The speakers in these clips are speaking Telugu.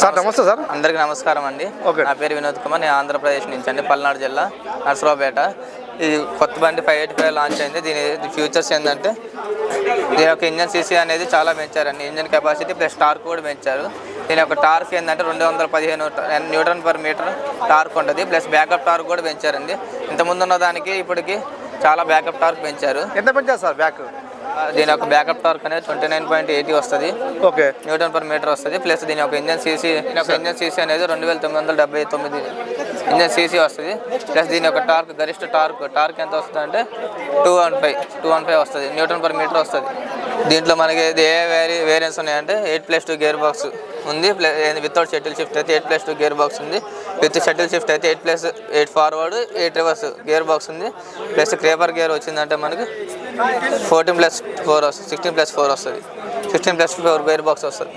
సార్ నమస్తే సార్. అందరికీ నమస్కారం అండి. నా పేరు వినోద్ కుమార్. నేను ఆంధ్రప్రదేశ్ నుంచి అండి, పల్నాడు జిల్లా నర్సరావుపేట. ఇది కొత్త బండి 585 లాంచ్ అయింది. దీని ఫీచర్స్ ఏంటంటే దీని యొక్క ఇంజన్ సీసీ అనేది చాలా పెంచారండి. ఇంజన్ కెపాసిటీ ప్లస్ టార్క్ కూడా పెంచారు. దీని యొక్క టార్క్ ఏంటంటే 215 న్యూటన్ పర్ మీటర్ టార్క్ ఉంటుంది. ప్లస్ బ్యాకప్ టార్క్ కూడా పెంచారండి. ఇంతకుముందు ఉన్న దానికి ఇప్పటికి చాలా బ్యాకప్ టార్క్ పెంచారు. ఎంత పెంచారు సార్ బ్యాక్? దీని యొక్క బ్యాకప్ టార్క్ అనేది 29.80 వస్తుంది. ఓకే, న్యూటన్ పర్ మీటర్ వస్తుంది. ప్లస్ దీని యొక్క ఇంజన్ సీసీ అనేది 2979 ఇంజన్ సీసీ వస్తుంది. ప్లస్ దీని యొక్క గరిష్ట టార్క్ ఎంత వస్తుంది అంటే 215 వస్తుంది. న్యూటన్ పర్ మీటర్ వస్తుంది. దీంట్లో మనకి ఏ వేరియంట్స్ ఉన్నాయంటే 8+2 గేర్ బాక్స్ ఉంది. వితౌట్ షటిల్ షిఫ్ట్ అయితే 8+2 గేర్ బాక్స్ ఉంది. విత్ షటిల్ షిఫ్ట్ అయితే 8+8 ఫార్వర్డ్ 8 రివర్స్ గేర్ బాక్స్ ఉంది. ప్లస్ క్రేపర్ గేర్ వచ్చిందంటే మనకి 14+4 వస్తుంది. 16+4 వస్తుంది. 16+4 గేర్ బాక్స్ వస్తుంది.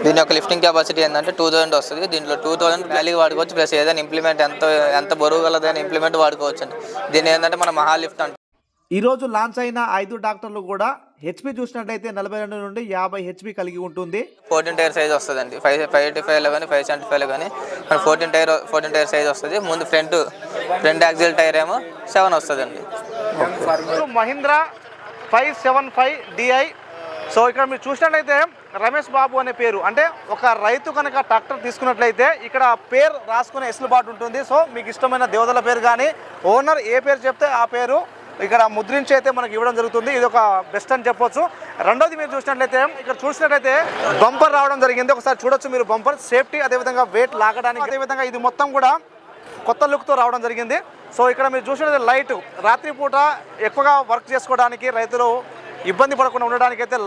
దీని యొక్క లిఫ్టింగ్ కెపాసిటీ ఏంటంటే 2000 వస్తుంది. దీంట్లో 2000 ర్యాలీకి వాడుకోవచ్చు. ప్లస్ ఏదైనా ఇంప్లిమెంట్ ఎంత బరువు గలదైనా ఇంప్లిమెంట్ వాడుకోవచ్చు అండి. దీన్ని ఏంటంటే మన మహా లిఫ్ట్ అంటే. ఈరోజు లాంచ్ అయిన 5 ట్రాక్టర్లు కూడా హెచ్పి చూసినట్లయితే 42 నుండి 50 హెచ్పి కలిగి ఉంటుంది. 14 టైర్ సైజ్ వస్తుందండి. 585లో కానీ 575లో కానీ మన 14 టైర్ సైజ్ వస్తుంది. ముందు ఫ్రంట్ యాక్సిల్ టైర్ ఏమో 7 వస్తుందండి. మహీంద్రా 575 DI. సో ఇక్కడ మీరు చూసినట్లయితే రమేష్ బాబు అనే పేరు, అంటే ఒక రైతు కనుక ట్రాక్టర్ తీసుకున్నట్లయితే ఇక్కడ పేరు రాసుకునే ఎసులుబాటు ఉంటుంది. సో మీకు ఇష్టమైన దేవతల పేరు కానీ ఓనర్ ఏ పేరు చెప్తే ఆ పేరు ఇక్కడ ముద్రించి అయితే మనకి ఇవ్వడం జరుగుతుంది. ఇది ఒక బెస్ట్ అని చెప్పొచ్చు. రెండోది మీరు చూసినట్లయితే ఇక్కడ చూసినట్లయితే బంపర్ రావడం జరిగింది. ఒకసారి చూడొచ్చు మీరు బంపర్ సేఫ్టీ, అదేవిధంగా వెయిట్ లాగడానికి, అదేవిధంగా ఇది మొత్తం కూడా కొత్త లుక్తో రావడం జరిగింది. సో ఇక్కడ మీరు చూసినట్లయితే లైట్ రాత్రిపూట ఎక్కువగా వర్క్ చేసుకోవడానికి రైతులు ఇబ్బంది పడకుండా ఉండడానికి అయితే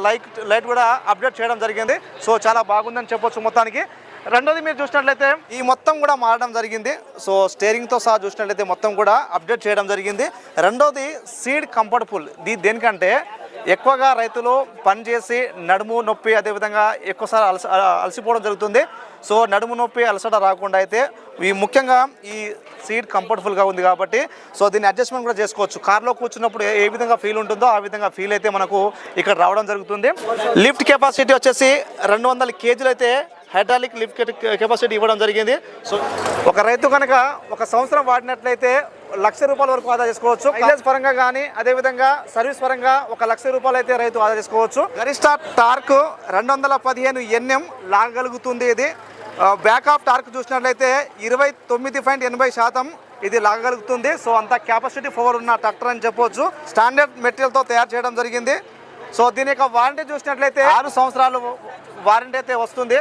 లైట్ కూడా అప్డేట్ చేయడం జరిగింది. సో చాలా బాగుందని చెప్పొచ్చు మొత్తానికి. రెండోది మీరు చూసినట్లయితే ఈ మొత్తం కూడా మారడం జరిగింది. సో స్టీరింగ్తో సహా చూసినట్లయితే మొత్తం కూడా అప్డేట్ చేయడం జరిగింది. రెండోది సీడ్ కంఫర్టబుల్. దీనికంటే ఎక్కువగా రైతులు పనిచేసి నడుము నొప్పి, అదేవిధంగా ఎక్కువసారి అలసిపోవడం జరుగుతుంది. సో నడుము నొప్పి అలసట రాకుండా అయితే ముఖ్యంగా ఈ సీట్ కంఫర్టబుల్గా ఉంది కాబట్టి సో దీన్ని అడ్జస్ట్మెంట్ కూడా చేసుకోవచ్చు. కార్లో కూర్చున్నప్పుడు ఏ విధంగా ఫీల్ ఉంటుందో ఆ విధంగా ఫీల్ అయితే మనకు ఇక్కడ రావడం జరుగుతుంది. లిఫ్ట్ కెపాసిటీ వచ్చేసి 200 కేజీలు అయితే హైడ్రాలిక్ లిఫ్ట్ కెపాసిటీ ఇవ్వడం జరిగింది. సో ఒక రైతు కనుక ఒక సంవత్సరం వాడినట్లయితే ₹1,00,000 వరకు ఆదా చేసుకోవచ్చు. మైలేజ్ పరంగా కానీ అదేవిధంగా సర్వీస్ పరంగా ₹1,00,000 అయితే రైతు ఆదా చేసుకోవచ్చు. గరిష్ట టార్క్ 215 NM లాగగలుగుతుంది. ఇది బ్యాకప్ టార్క్ చూసినట్లయితే 29.80% ఇది లాగగలుగుతుంది. సో అంత కెపాసిటీ పవర్ ఉన్న ట్రాక్టర్ అని చెప్పవచ్చు. స్టాండర్డ్ మెటీరియల్తో తయారు చేయడం జరిగింది. సో దీని యొక్క వారంటీ చూసినట్లయితే 6 సంవత్సరాలు వారంటీ అయితే వస్తుంది.